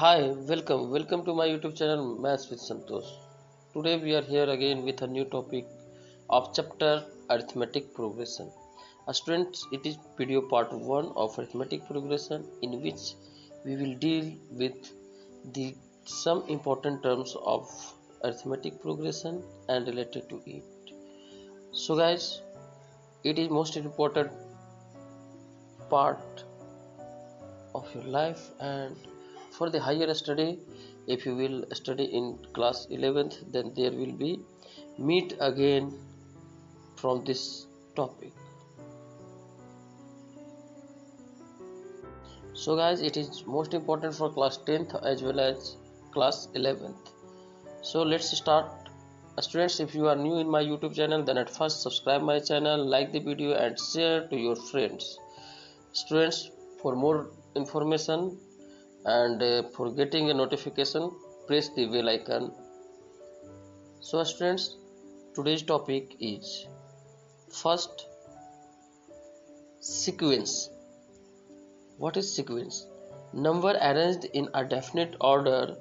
Hi, welcome to my YouTube channel Maths with Santosh. Today we are here again with a new topic of chapter Arithmetic Progression. Students, it is video part 1 of Arithmetic Progression, in which we will deal with the some important terms of arithmetic progression and related to it. So guys, it is most important part of your life, and for the higher study, if you will study in class 11th, then there will be meet again from this topic. So guys, it is most important for class 10th as well as class 11th. So let's start. Students, if you are new in my YouTube channel, then at first subscribe my channel, like the video and share to your friends. Students, for more information and for getting a notification, press the bell icon. So students, today's topic is first, sequence. What is sequence? Number arranged in a definite order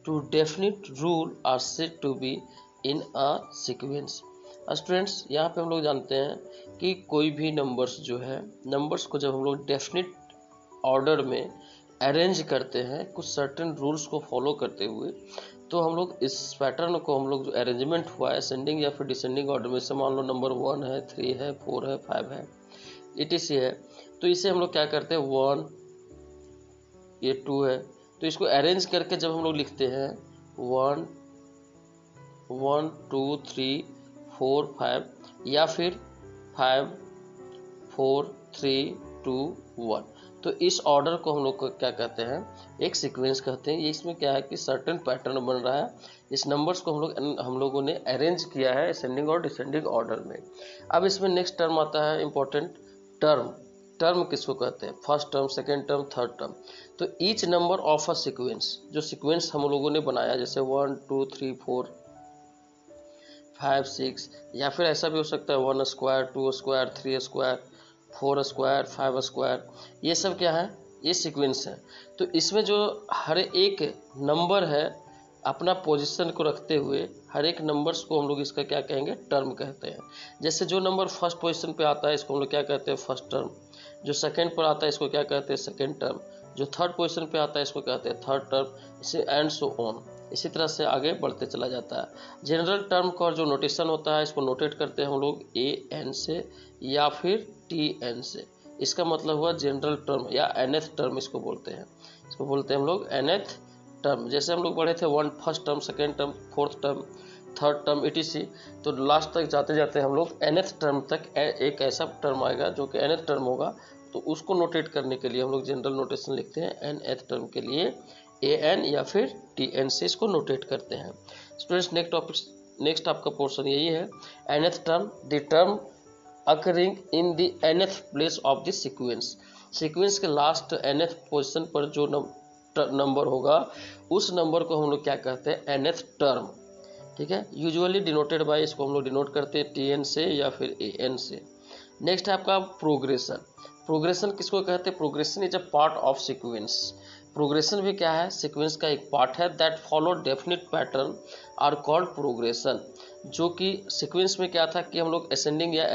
to definite rule are said to be in a sequence. Students, यहाँ पे हम लोग जानते हैं कि कोई भी numbers जो है, नंबर्स को जब हम लोग डेफिनेट ऑर्डर में अरेंज करते हैं कुछ सर्टेन रूल्स को फॉलो करते हुए, तो हम लोग इस पैटर्न को हम लोग जो अरेंजमेंट हुआ है असेंडिंग या फिर डिसेंडिंग ऑर्डर में, से मान लो नंबर 1 है, 3 है, 4 है, 5 है, etc है, तो इसे हम लोग क्या करते हैं 1, ये 2 है, तो इसको अरेंज करके जब हम लोग लिखते हैं 1 1 2 3 4 5 या फिर 5 4 3 2 1, तो इस ऑर्डर को हम लोग को क्या कहते हैं, एक सीक्वेंस कहते हैं। ये इसमें क्या है कि सर्टेन पैटर्न बन रहा है, इस नंबर्स को हम लोगों ने अरेंज किया है असेंडिंग और डिसेंडिंग ऑर्डर में। अब इसमें नेक्स्ट टर्म आता है इंपॉर्टेंट टर्म। टर्म किसको कहते हैं? First term, second term, third term. तो each number of a sequence, जो सीक्वेंस हम लोगों ने बनाया, जैसे 1 2 3 4 5 6, या फिर ऐसा भी हो सकता है 1 square, 2 square, 3 square, 4 square, 5 square, ये सब क्या है, ये सीक्वेंस है। तो इसमें जो हर एक नंबर है अपना पोजीशन को रखते हुए, हर एक नंबर्स को हम लोग इसका क्या कहेंगे, टर्म कहते हैं। जैसे जो नंबर फर्स्ट पोजीशन पे आता है इसको हम लोग क्या कहते हैं, फर्स्ट टर्म। जो सेकंड पर आता है इसको क्या कहते हैं, सेकंड टर्म। जो थर्ड पोजीशन पे आता है इसको कहते हैं थर्ड टर्म। इसे एंड सो ऑन, इसी तरह से आगे बढ़ते चला जाता है। जनरल टर्म का जो नोटेशन होता है इसको नोटेट करते हैं हम लोग AN से या फिर TN से। इसका मतलब हुआ जनरल टर्म या nth टर्म इसको बोलते हैं। इसको बोलते हैं हम लोग nth टर्म। जैसे हम लोग पढ़े थे 1 first term, second term, fourth term, third term, etc, तो लास्ट तक जाते जाते हम लोग nth टर्म तक एक ऐसा टर्म आएगा जो कि nth टर्म होगा, तो उसको नोटेट करने के लिए हम लोग जनरल नोटेशन लिखते हैं nth टर्म के लिए AN या फिर TN से इसको नोटेट करते हैं। स्टूडेंट्स, नेक्स्ट आपका पोर्शन यही है, nth term, the term occurring in the nth place of the sequence. Sequence के लास्ट nth पोजीशन पर जो नंबर होगा उस नंबर को हम लोग क्या कहते हैं, nth टर्म। ठीक है, यूजुअली डिनोटेड बाय, इसको हम लोग डिनोट करते हैं TN से या फिर AN से। नेक्स्ट है आपका प्रोग्रेशन। प्रोग्रेशन किसको कहते हैं? Progression is a part of sequence. Progression भी क्या है, सीक्वेंस का एक पार्ट है। That follow definite pattern are called progression. जो कि सीक्वेंस में क्या था कि हम लोग असेंडिंग या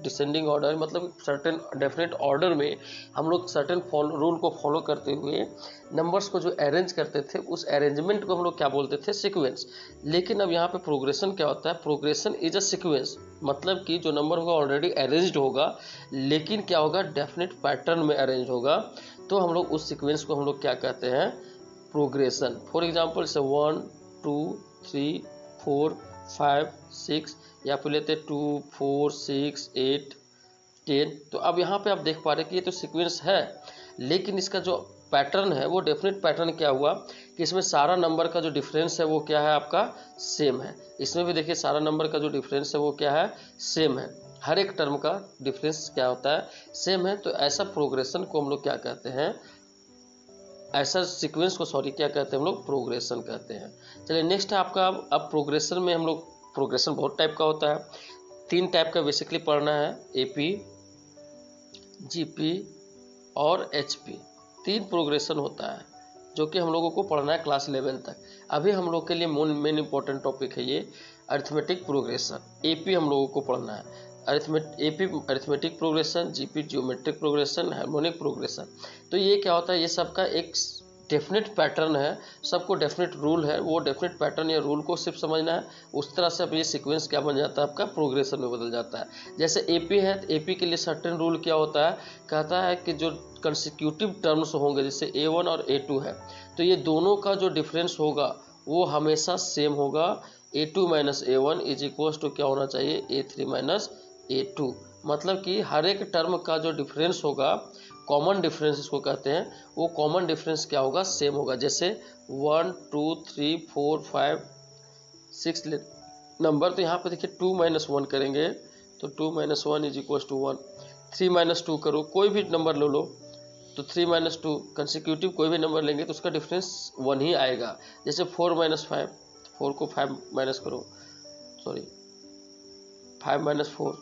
डिसेंडिंग ऑर्डर, मतलब सर्टेन डेफिनेट ऑर्डर में हम लोग सर्टेन रूल को फॉलो करते हुए नंबर्स को जो अरेंज करते थे, उस अरेंजमेंट को हम लोग क्या बोलते थे, सीक्वेंस। लेकिन अब यहाँ पे प्रोग्रेशन क्या होता है, प्रोग्रेशन इज अ सीक्वेंस, मतलब कि जो नंबर होगा ऑलरेडी अरेंज्ड होगा, लेकिन क्या होगा, डेफिनेट पैटर्न में अरेंज होगा, तो हम लोग उस सीक्वेंस को हम लोग क्या कहते हैं, प्रोग्रेशन। फॉर एग्जांपल से 1 2 3 4 5 6, या फिर लेते 2 4 6 8 10। तो अब यहाँ पे आप देख पा रहे हैं कि ये तो सीक्वेंस है, लेकिन इसका जो पैटर्न है वो डेफिनेट पैटर्न क्या हुआ कि इसमें सारा नंबर का जो डिफरेंस है वो क्या है, आपका सेम है। इसमें भी देखिए सारा नंबर का जो डिफरेंस है वो क्या है, सेम है। हर एक टर्म का डिफरेंस क्या होता है, सेम है। तो ऐसा प्रोग्रेशन को हम लोग क्या कहते हैं, ऐसा सीक्वेंस को क्या कहते हैं हम लोग, प्रोग्रेशन कहते हैं। चलिए नेक्स्ट है आपका, अब प्रोग्रेशन में हम लोग, प्रोग्रेशन बहुत टाइप का होता है, 3 टाइप का बेसिकली पढ़ना है, AP, GP और HP। 3 प्रोग्रेशन होता है, जो कि हम लोगों को पढ़ना है क्लास 11 तक। अभी हम लोग के लिए मेन इंपॉर्टेंट टॉपिक है ये अरिथमेटिक प्रोग्रेशन। एपी हम लोगों को पढ़ना है, AP arithmetic progression, GP geometric progression, harmonic progression. तो ये क्या होता है, ये सबका एक डेफिनेट पैटर्न है, सबको डेफिनेट रूल है, वो डेफिनेट पैटर्न या रूल को सिर्फ समझना है। उस तरह से अब ये सीक्वेंस क्या बन जाता है, आपका प्रोग्रेशन में बदल जाता है। जैसे एपी है तो एपी के लिए सर्टेन रूल क्या होता है, कहता है कि जो कंसेक्यूटिव टर्म्स होंगे, जैसे A1 और A2 है, तो ये दोनों का जो डिफरेंस होगा वो हमेशा सेम होगा। A2 minus A1 is equals to क्या होना चाहिए, A3 माइनस A2। मतलब कि हर एक टर्म का जो डिफरेंस होगा, कॉमन डिफरेंस इसको कहते हैं, वो कॉमन डिफरेंस क्या होगा, सेम होगा। जैसे 1 2 3 4 5 6 नंबर, तो यहाँ पे देखिए 2 माइनस 1 करेंगे तो 2 minus 1 is equal to 1। 3 minus 2 करो, कोई भी नंबर ले लो तो 3 माइनस 2 कंसेक्यूटिव कोई भी नंबर लेंगे तो उसका डिफरेंस 1 ही आएगा। जैसे 4 माइनस 5, 4 को 5 माइनस करो, सॉरी 5 माइनस 4,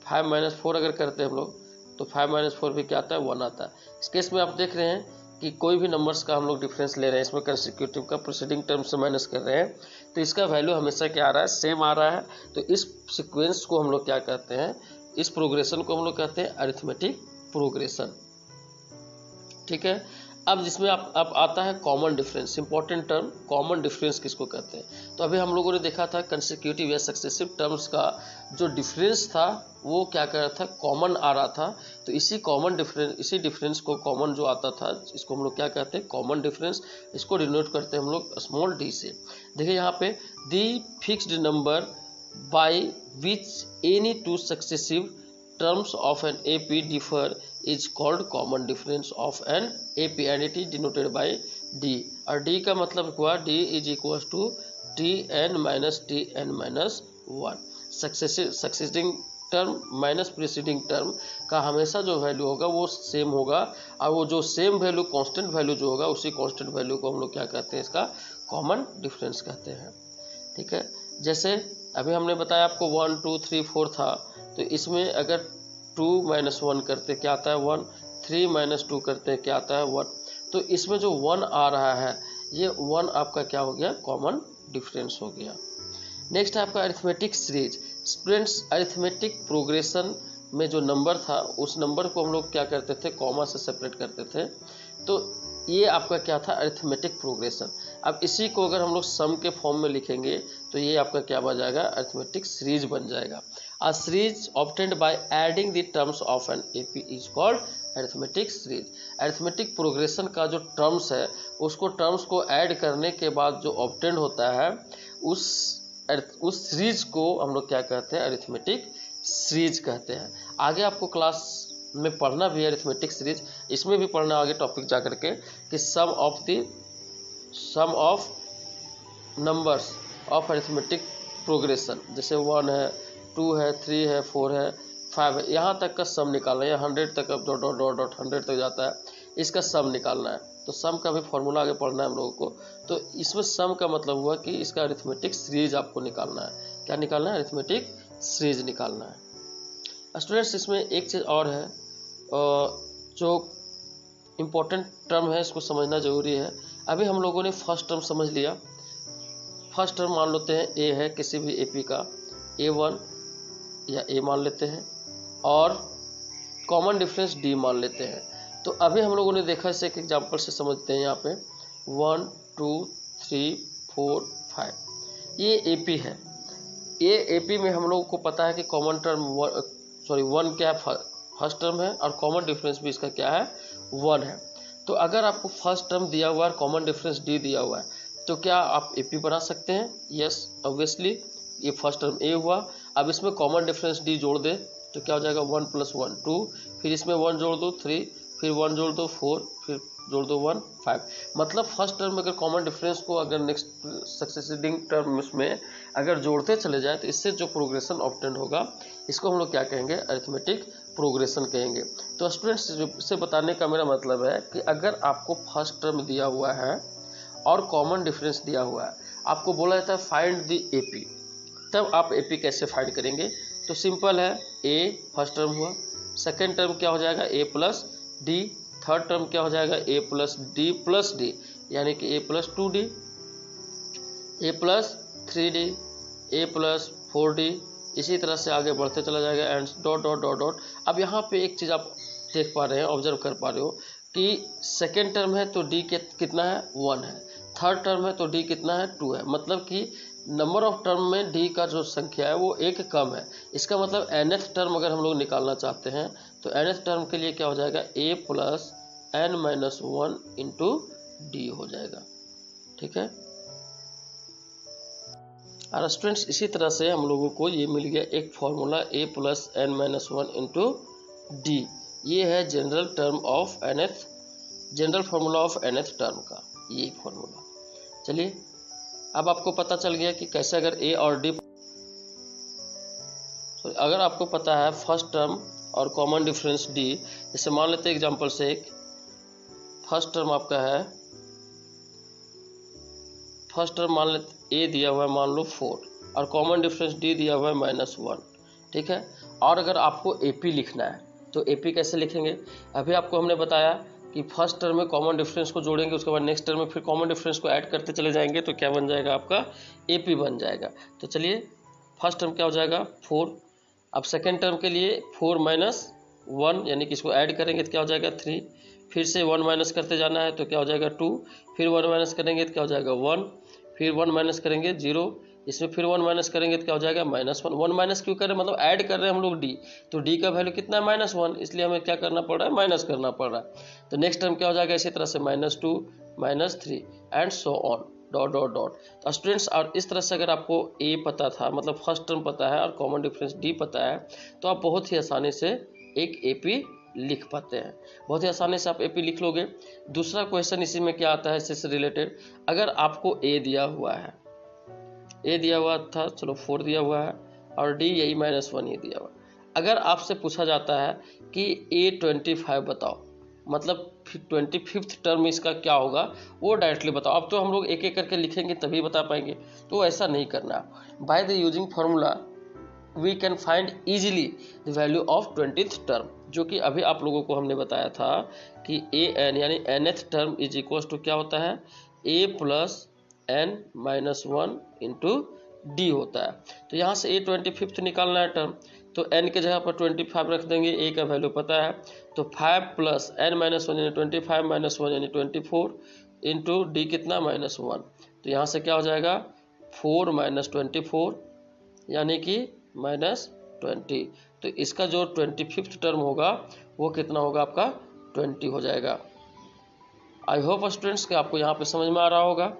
5 माइनस 4 अगर करते हैं हम लोग तो 5 माइनस 4 भी क्या आता है, 1 आता है। इस केस में आप देख रहे हैं कि कोई भी नंबर्स का हम लोग डिफरेंस ले रहे हैं, इसमें कंसेक्यूटिव का प्रीसीडिंग टर्म से माइनस कर रहे हैं, तो इसका वैल्यू हमेशा क्या आ रहा है, सेम आ रहा है। तो इस सीक्वेंस को हम लोग क्या कहते हैं, इस प्रोग्रेशन को हम लोग कहते हैं अरिथमेटिक प्रोग्रेशन। ठीक है। अब जिसमें अब आता है common difference, important term common difference किसको कहते हैं। तो अभी हम लोगों ने देखा था कंसेक्यूटिव या सक्सेसिव टर्म्स का जो डिफरेंस था वो क्या कर रहा था, कॉमन आ रहा था। तो इसी कॉमन डिफरेंस, इसी डिफरेंस को कॉमन जो आता था, इसको हम लोग क्या कहते हैं, कॉमन डिफरेंस। इसको डिनोट करते हैं हम लोग स्मॉल डी से। देखिए यहाँ पे दी fixed number by which any two successive terms of an AP differ is called common difference of an AP and it is denoted by D। और D का मतलब हुआ D is equals to Tn minus Tn minus 1। Succeeding term minus preceding term का हमेशा जो value होगा वो same होगा, और वो जो सेम वैल्यू कांस्टेंट वैल्यू जो होगा उसी कांस्टेंट वैल्यू को हम लोग क्या कहते हैं, इसका कॉमन डिफरेंस कहते हैं। ठीक है। जैसे अभी हमने बताया आपको 1 2 3 4 था, तो इसमें अगर 2 माइनस 1 करते क्या आता है 1, 3 माइनस 2 करते क्या आता है 1। तो इसमें जो 1 आ रहा है, ये 1 आपका क्या हो गया, कॉमन डिफरेंस हो गया। नेक्स्ट है आपका arithmetic series. Students, arithmetic progression में जो नंबर था उस नंबर को हम लोग क्या करते थे, कॉमा से सेपरेट करते थे। तो ये आपका क्या था, अरिथमेटिक प्रोग्रेशन। अब इसी को अगर हम लोग सम के फॉर्म में लिखेंगे तो ये आपका क्या बन जाएगा, अरिथमेटिक सीरीज बन जाएगा। A series obtained by adding the terms of an AP is called arithmetic series। Arithmetic progression का जो टर्म्स है उसको टर्म्स को ऐड करने के बाद जो ऑब्टेंड होता है उस सीरीज को हम लोग क्या कहते हैं, अरिथमेटिक सीरीज कहते हैं। आगे आपको क्लास में पढ़ना भी है अरिथमेटिक सीरीज, इसमें भी पढ़ना आगे टॉपिक जा करके कि sum of numbers of arithmetic progression, जैसे 1 है, 2 है, 3 है, 4 है, 5 है, यहाँ तक का सम निकालना है। 100 तक अब डॉट डॉट डॉट डॉट 100 तक जाता है, इसका सम निकालना है। तो सम का भी फॉर्मूला आगे पढ़ना है हम लोगों को। तो इसमें सम का मतलब हुआ कि इसका अरिथमेटिक सीरीज आपको निकालना है। क्या निकालना है, अरिथमेटिक सीरीज निकालना है। स्टूडेंट्स, इसमें एक चीज़ और है जो इम्पोर्टेंट टर्म है, इसको समझना जरूरी है। अभी हम लोगों ने फर्स्ट टर्म समझ लिया। फर्स्ट टर्म मान लेते हैं ए है, किसी भी एपी का A1 या A मान लेते हैं, और कॉमन डिफरेंस D मान लेते हैं। तो अभी हम लोगों ने देखा, इसे एक एग्जांपल से समझते हैं। यहाँ पे 1 2 3 4 5 ये AP है। ये AP में हम लोगों को पता है कि कॉमन टर्म 1 क्या है, फर्स्ट टर्म है, और कॉमन डिफरेंस भी इसका क्या है, 1 है। तो अगर आपको फर्स्ट टर्म दिया हुआ है, कॉमन डिफरेंस D दिया हुआ है, तो क्या आप AP बना सकते हैं? Yes, obviously. ये फर्स्ट टर्म A हुआ। अब इसमें कॉमन डिफरेंस D जोड़ दे तो क्या हो जाएगा, 1 + 1 2, फिर इसमें 1 जोड़ दो 3, फिर 1 जोड़ दो 4, फिर जोड़ दो 1 5। मतलब फर्स्ट टर्म में अगर कॉमन डिफरेंस को अगर नेक्स्ट सक्सेसिडिंग टर्म्स में अगर जोड़ते चले जाए तो इससे जो प्रोग्रेशन ऑब्टेन होगा इसको हम लोग क्या कहेंगे, अरिथमेटिक प्रोग्रेशन कहेंगे। तो स्टूडेंट्स, इसे बताने का मेरा मतलब है कि अगर आपको फर्स्ट टर्म दिया हुआ है और कॉमन डिफरेंस दिया हुआ है, आपको बोला जाता है फाइंड द AP, तब आप AP कैसे फाइंड करेंगे? तो सिंपल है, A फर्स्ट टर्म हुआ, सेकेंड टर्म क्या हो जाएगा, A + D थर्ड टर्म क्या हो जाएगा, ए प्लस डी यानी कि ए प्लस 2d, ए प्लस 3d, ए प्लस 4d, इसी तरह से आगे बढ़ते चला जाएगा and dot dot dot dot. अब यहाँ पे एक चीज़ आप देख पा रहे हैं, ऑब्जर्व कर पा रहे हो कि सेकेंड टर्म है तो डी कितना है 1 है, थर्ड टर्म है तो डी कितना है 2 है, मतलब कि नंबर ऑफ टर्म में डी का जो संख्या है वो एक कम है। इसका मतलब nth टर्म अगर हम लोग निकालना चाहते हैं तो nth टर्म के लिए क्या हो जाएगा, a plus n minus 1 into D हो जाएगा। ठीक है, और स्टूडेंट्स इसी तरह से हम लोगों को ये मिल गया एक formula a plus n minus 1 into D. ये है general term of nth, general formula of nth term का ये फॉर्मूला। चलिए अब आपको पता चल गया कि कैसे अगर a और d, अगर आपको पता है फर्स्ट टर्म और कॉमन डिफरेंस d, जैसे मान लेते हैं एग्जांपल से एक फर्स्ट टर्म आपका है, फर्स्ट टर्म मान लेते a दिया हुआ है मान लो 4 और कॉमन डिफरेंस d दिया हुआ है -1। ठीक है, और अगर आपको AP लिखना है तो AP कैसे लिखेंगे, अभी आपको हमने बताया कि फर्स्ट टर्म में कॉमन डिफरेंस को जोड़ेंगे, उसके बाद नेक्स्ट टर्म में फिर कॉमन डिफरेंस को ऐड करते चले जाएंगे तो क्या बन जाएगा आपका AP बन जाएगा। तो चलिए फर्स्ट टर्म क्या हो जाएगा 4, अब सेकेंड टर्म के लिए 4 माइनस 1 यानी कि इसको ऐड करेंगे तो क्या हो जाएगा 3, फिर से 1 माइनस करते जाना है तो क्या हो जाएगा 2, फिर 1 माइनस करेंगे तो क्या हो जाएगा 1, फिर 1 माइनस करेंगे 0, इसमें फिर 1 माइनस करेंगे तो क्या हो जाएगा -1। 1 माइनस क्यों कर रहे हैं, मतलब ऐड कर रहे हैं हम लोग डी, तो डी का वैल्यू कितना है -1, इसलिए हमें क्या करना पड़ रहा है, माइनस करना पड़ रहा है। तो नेक्स्ट टर्म क्या हो जाएगा इसी तरह से -2 -3 and so on dot dot dot. तो स्टूडेंट्स और इस तरह से अगर आपको ए पता था, मतलब फर्स्ट टर्म पता है और कॉमन डिफरेंस डी पता है, तो आप बहुत ही आसानी से एक AP लिख पाते हैं, बहुत ही आसानी से आप AP लिख लोगे। दूसरा क्वेश्चन इसी में क्या आता है इससे रिलेटेड, अगर आपको A दिया हुआ है, A दिया हुआ था, चलो 4 दिया हुआ है और D यही -1 ही दिया हुआ है, अगर आपसे पूछा जाता है कि A25 बताओ, मतलब 25th टर्म इसका क्या होगा वो डायरेक्टली बताओ। अब तो हम लोग एक एक करके लिखेंगे तभी बता पाएंगे, तो ऐसा नहीं करना। By the using formula we can find easily the value of 20th term, जो कि अभी आप लोगों को हमने बताया था कि an यानी nth term is equal to क्या होता है, a plus n minus 1 into d होता है। तो यहाँ से A25th निकालना है टर्म, तो n के जगह पर 25 रख देंगे, a का वैल्यू पता है, तो 5 प्लस n माइनस 1 यानी 25 माइनस 1 यानी 24 इंटू डी कितना -1। तो यहाँ से क्या हो जाएगा 4 माइनस 24 यानी कि -20। तो इसका जो 25th टर्म होगा वो कितना होगा आपका 20 हो जाएगा। आई होप स्टूडेंट्स कि आपको यहाँ पे समझ में आ रहा होगा,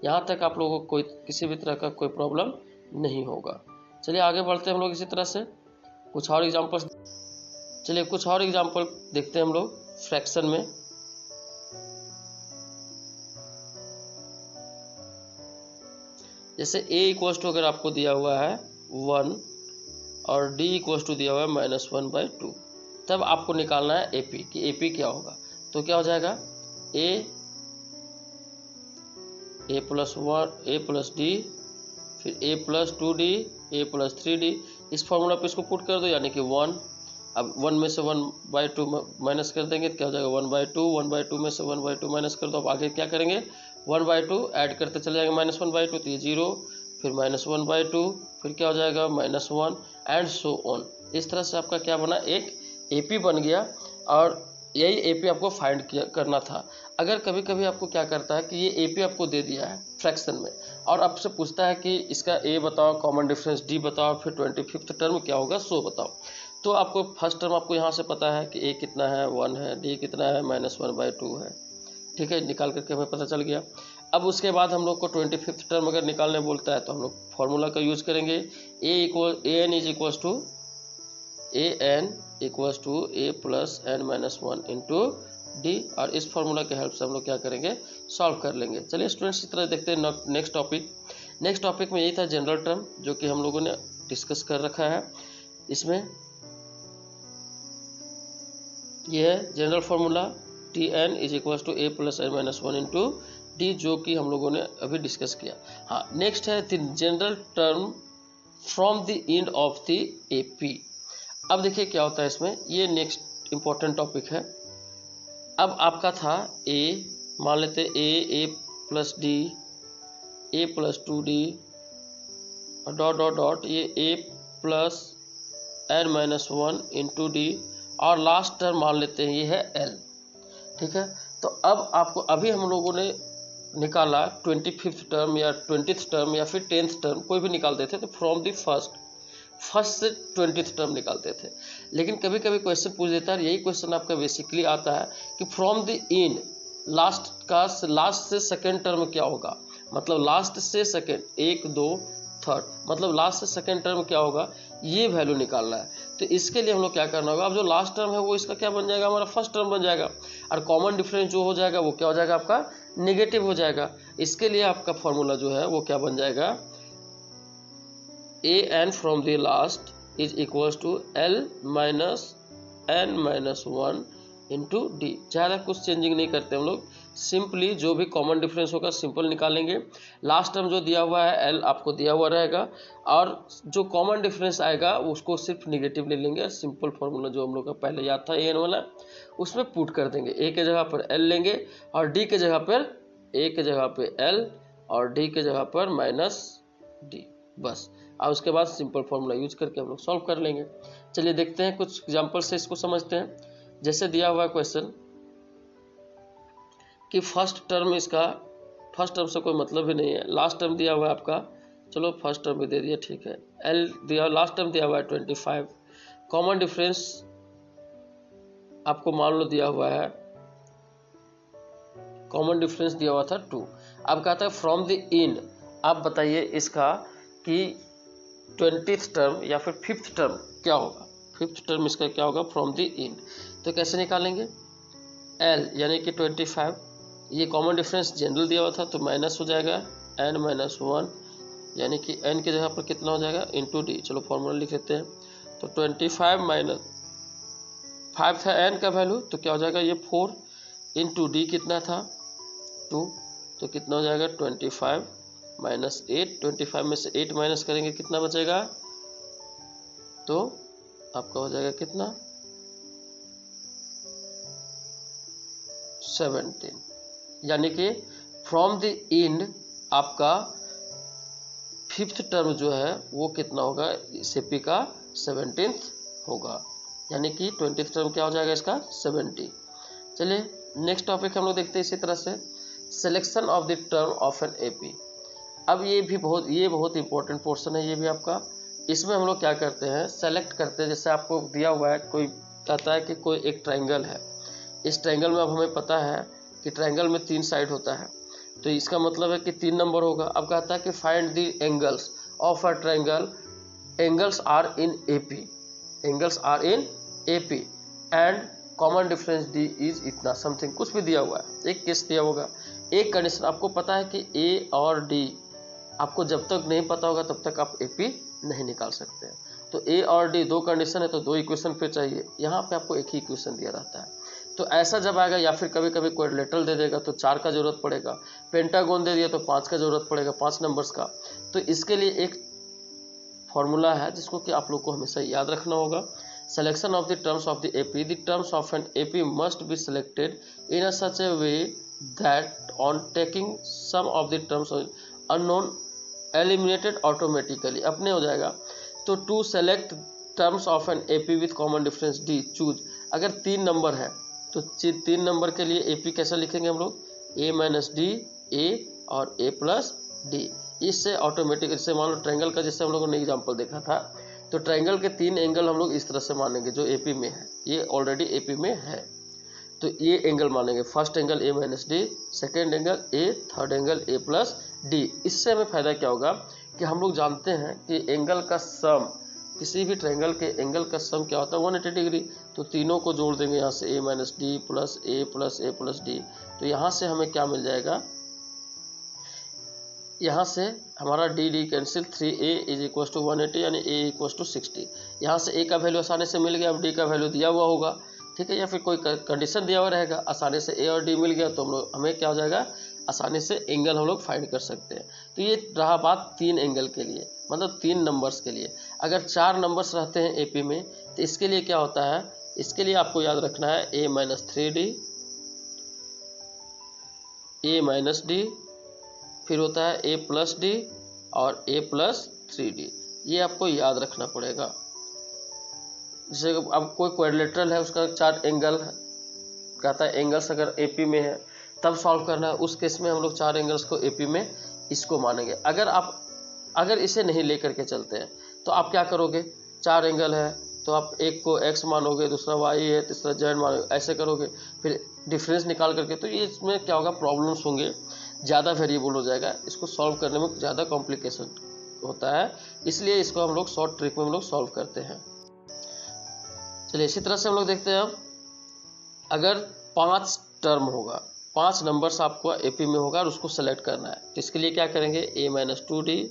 यहाँ तक आप लोगों को कोई किसी भी तरह का कोई प्रॉब्लम नहीं होगा। चलिए आगे बढ़ते हैं हम लोग इसी तरह से कुछ और एग्जाम्पल्स, चलिए कुछ और एग्जाम्पल देखते हैं हम लोग फ्रैक्शन में। जैसे a इक्वल्स टू अगर आपको दिया हुआ है 1 और d इक्वल्स टू दिया हुआ है -1/2, तब आपको निकालना है AP कि AP क्या होगा। तो क्या हो जाएगा a plus 1 a plus d, फिर a plus 2d a plus 3d, इस फॉर्मूला पे इसको पुट कर दो यानी कि 1। अब 1 में से 1/2 माइनस कर देंगे तो क्या हो जाएगा 1/2, 1/2 में से 1/2 माइनस कर दो। अब आगे क्या करेंगे 1/2 ऐड करते चले जाएंगे -1/2, तो ये 0, फिर -1/2, फिर क्या हो जाएगा -1 एंड सो ऑन। इस तरह से आपका क्या बना, एक AP बन गया और यही AP आपको फाइंड करना था। अगर कभी कभी आपको क्या करता है कि ये AP आपको दे दिया है फ्रैक्शन में और आपसे पूछता है कि इसका A बताओ, कॉमन डिफरेंस D बताओ, फिर 25th टर्म क्या होगा सो बताओ, तो आपको फर्स्ट टर्म आपको यहाँ से पता है कि A कितना है 1 है, D कितना है -1/2 है, ठीक है, निकाल करके हमें पता चल गया। अब उसके बाद हम लोग को 25th टर्म अगर निकालने बोलता है तो हम लोग फॉर्मूला का यूज़ करेंगे, an is equals to a plus n minus 1 into d, और इस फॉर्मूला के हेल्प से हम लोग क्या करेंगे सॉल्व कर लेंगे। चलिए स्टूडेंट्स इस तरह देखते हैं नेक्स्ट टॉपिक। नेक्स्ट टॉपिक में यही था जनरल टर्म जो कि हम लोगों ने डिस्कस कर रखा है। इसमें यह है general formula Tn is equals to a plus n minus 1 into d, जो कि हम लोगों ने अभी डिस्कस किया। हाँ, नेक्स्ट है the general term from the end of the AP। अब देखिए क्या होता है इसमें, ये नेक्स्ट इंपॉर्टेंट टॉपिक है। अब आपका था ए, मान लेते a plus d, a plus 2d और डॉट डॉट डॉट ये a plus n minus 1 into d, और लास्ट टर्म मान लेते हैं ये है l। ठीक है, तो अब आपको अभी हम लोगों ने निकाला 25th टर्म या 20th टर्म या फिर 10th टर्म, कोई भी निकालते थे तो फ्रॉम द फर्स्ट से 20th टर्म निकालते थे। लेकिन कभी कभी क्वेश्चन पूछ देता है, यही क्वेश्चन आपका बेसिकली आता है कि फ्रॉम द इन लास्ट से सेकेंड टर्म क्या होगा, मतलब लास्ट से सेकेंड, 1 2 3rd, मतलब लास्ट से सेकेंड टर्म क्या होगा, ये वैल्यू निकालना है। तो इसके लिए हम लोग क्या करना होगा, अब जो लास्ट टर्म है वो इसका क्या बन जाएगा, हमारा फर्स्ट टर्म बन जाएगा, और कॉमन डिफरेंस जो हो जाएगा वो क्या हो जाएगा, आपका नेगेटिव हो जाएगा। इसके लिए आपका फॉर्मूला जो है वो क्या बन जाएगा, a n from the last is equals to l minus n minus 1 into d. ज़्यादा कुछ चेंजिंग नहीं करते हम लोग, सिंपली जो भी कॉमन डिफरेंस होगा सिंपल निकालेंगे। लास्ट टर्म जो दिया हुआ है एल आपको दिया हुआ रहेगा, और जो कॉमन डिफरेंस आएगा उसको सिर्फ निगेटिव ले लेंगे। सिंपल फॉर्मूला जो हम लोग का पहले याद था ए एन वाला, उसमें पुट कर देंगे। ए के जगह पर एल लेंगे और डी के जगह पर, ए के जगह पे एल और डी के जगह पर माइनस डी, बस। और उसके बाद सिंपल फॉर्मूला यूज करके हम लोग सॉल्व कर लेंगे। चलिए देखते हैं, कुछ एग्जाम्पल से इसको समझते हैं। जैसे दिया हुआ क्वेश्चन कि फर्स्ट टर्म इसका, फर्स्ट टर्म से कोई मतलब ही नहीं है, लास्ट टर्म दिया हुआ है आपका, चलो फर्स्ट टर्म भी दे दिया, ठीक है। एल दिया, लास्ट टर्म दिया हुआ है 25, कॉमन डिफरेंस आपको मान लो दिया हुआ है, कॉमन डिफरेंस दिया हुआ था 2। अब कहता है फ्रॉम द इन, आप बताइए इसका कि 20th टर्म या फिर 5th टर्म क्या होगा, 5th टर्म इसका क्या होगा फ्रॉम द इन। तो कैसे निकालेंगे, एल यानी कि 25, ये कॉमन डिफरेंस जनरल दिया हुआ था तो माइनस हो जाएगा n माइनस 1, यानी कि n की जगह पर कितना हो जाएगा इंटू डी। चलो फॉर्मूला लिख लेते हैं, तो 25 माइनस 5 था n का वैल्यू, तो क्या हो जाएगा ये 4 इंटू डी कितना था 2, तो कितना हो जाएगा 25 माइनस 8, 25 में से 8 माइनस करेंगे कितना बचेगा, तो आपका हो जाएगा कितना 17, यानी कि फ्रॉम द एंड आपका 5th टर्म जो है वो कितना होगा, सीपी का 17th होगा, यानी कि 20th टर्म क्या हो जाएगा इसका 70। चलिए नेक्स्ट टॉपिक हम लोग देखते हैं इसी तरह से, selection of the term of an AP. अब ये बहुत इंपॉर्टेंट पोर्शन है ये भी आपका। इसमें हम लोग क्या करते हैं, सेलेक्ट करते हैं। जैसे आपको दिया हुआ है, कोई कहता है कि कोई एक ट्रायंगल है, इस ट्रायंगल में अब हमें पता है कि ट्रायंगल में 3 साइड होता है, तो इसका मतलब है कि 3 नंबर होगा। अब कहता है कि find the angles of a triangle, angles are in AP, angles are in AP and common difference d is इतना समथिंग, कुछ भी दिया हुआ है, एक केस दिया होगा। एक कंडीशन आपको पता है कि ए और डी, आपको जब तक नहीं पता होगा तब तक आप एपी नहीं निकाल सकते हैं। तो ए और डी 2 कंडीशन है, तो 2 इक्वेशन फिर चाहिए। यहाँ पे आपको एक ही इक्वेशन दिया रहता है, तो ऐसा जब आएगा, या फिर कभी कभी क्वाड्रिलेटरल दे देगा तो 4 का जरूरत पड़ेगा, पेंटागोन दे दिया तो 5 का जरूरत पड़ेगा, 5 नंबर्स का। तो इसके लिए एक फॉर्मूला है जिसको कि आप लोग को हमेशा याद रखना होगा। Selection of the terms of the AP, the terms of an AP must be selected in a such a way that on taking some of the terms unknown eliminated automatically, अपने हो जाएगा। तो to select terms of an AP with common difference d choose, अगर 3 number है तो 3 number के लिए AP कैसे लिखेंगे हम लोग, ए माइनस डी, ए और ए प्लस डी। इससे ऑटोमेटिक, इससे मान लो ट्रायंगल का जैसे हम लोगों ने एग्जांपल देखा था, तो ट्रायंगल के 3 एंगल हम लोग इस तरह से मानेंगे जो एपी में है, ये ऑलरेडी एपी में है, तो ये एंगल मानेंगे। First angle A minus D, second angle A, third angle A plus D. इससे हमें फायदा क्या होगा कि हम लोग जानते हैं कि एंगल का सम, किसी भी ट्रायंगल के एंगल का सम क्या होता है 180 डिग्री, तो तीनों को जोड़ देंगे यहाँ से, ए माइनस डी प्लस ए प्लस ए प्लस डी। तो यहाँ से हमें क्या मिल जाएगा, यहाँ से हमारा d d cancel, 3a is equal to 180, यानी a इक्वल टू 60। यहाँ से a का वैल्यू आसानी से मिल गया, अब d का वैल्यू दिया हुआ होगा, ठीक है, या फिर कोई कंडीशन दिया हुआ रहेगा, आसानी से a और d मिल गया, तो हम लोग, हमें क्या हो जाएगा, आसानी से एंगल हम लोग फाइंड कर सकते हैं। तो ये रहा बात 3 एंगल के लिए, मतलब 3 नंबर्स के लिए। अगर 4 नंबर्स रहते हैं एपी में, तो इसके लिए क्या होता है, इसके लिए आपको याद रखना है a minus 3d A minus D, फिर होता है ए प्लस डी और ए प्लस 3d। ये आपको याद रखना पड़ेगा। जैसे अब कोई क्वाड्रिलेटरल है, उसका 4 एंगल कहता है, एंगल्स अगर एपी में है तब सॉल्व करना है। उस केस में हम लोग 4 एंगल्स को एपी में इसको मानेंगे। अगर इसे नहीं लेकर के चलते हैं तो आप क्या करोगे, 4 एंगल है तो आप एक को x मानोगे, दूसरा y है, तीसरा z मानोगे, ऐसे करोगे, फिर डिफरेंस निकाल करके। तो ये इसमें क्या होगा, प्रॉब्लम्स होंगे, ज़्यादा वेरिएबल हो जाएगा, इसको सॉल्व करने में ज़्यादा कॉम्प्लिकेशन होता है, इसलिए इसको हम लोग शॉर्ट ट्रिक में हम लोग सॉल्व करते हैं। चलिए इसी तरह से हम लोग देखते हैं। अब अगर 5 टर्म होगा, 5 नंबर्स आपको एपी में होगा और उसको सेलेक्ट करना है, तो इसके लिए क्या करेंगे, a minus 2d,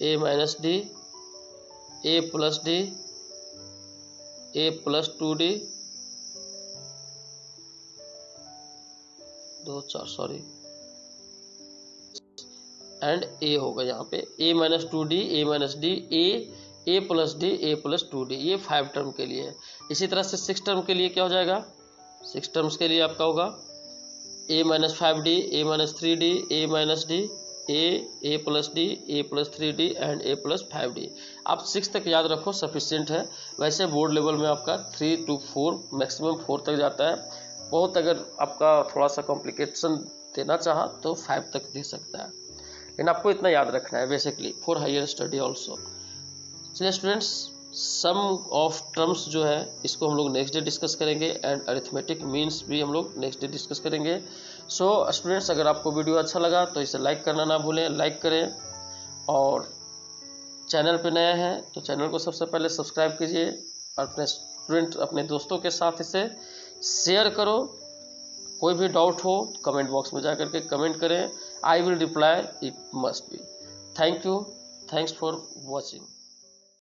a minus D, a plus D, a plus 2d, 2 4 sorry, and a होगा यहाँ पे a minus 2d, a minus D, a plus D, a plus 2d। ये 5 टर्म के लिए है। इसी तरह से 6 टर्म के लिए क्या हो जाएगा, 6 टर्म्स के लिए आपका होगा a minus 5d, a minus 3d, a minus D, a plus D, a plus 3d and a plus 5d। आप 6 तक याद रखो, सफिशिएंट है। वैसे बोर्ड लेवल में आपका 3 to 4 मैक्सिमम 4 तक जाता है। बहुत अगर आपका थोड़ा सा कॉम्प्लिकेशन देना चाहा तो 5 तक दे सकता है, लेकिन आपको इतना याद रखना है basically for higher study also. चलिए स्टूडेंट्स, सम ऑफ टर्म्स जो है इसको हम लोग नेक्स्ट डे डिस्कस करेंगे, एंड अरिथमेटिक मीन्स भी हम लोग नेक्स्ट डे डिस्कस करेंगे। सो स्टूडेंट्स, अगर आपको वीडियो अच्छा लगा तो इसे लाइक करना ना भूलें, लाइक करें, और चैनल पे नए हैं तो चैनल को सबसे पहले सब्सक्राइब कीजिए, और अपने स्टूडेंट, अपने दोस्तों के साथ इसे शेयर करो। कोई भी डाउट हो कमेंट बॉक्स में जाकर के कमेंट करें, I will reply, it must be. Thank you, thanks for watching.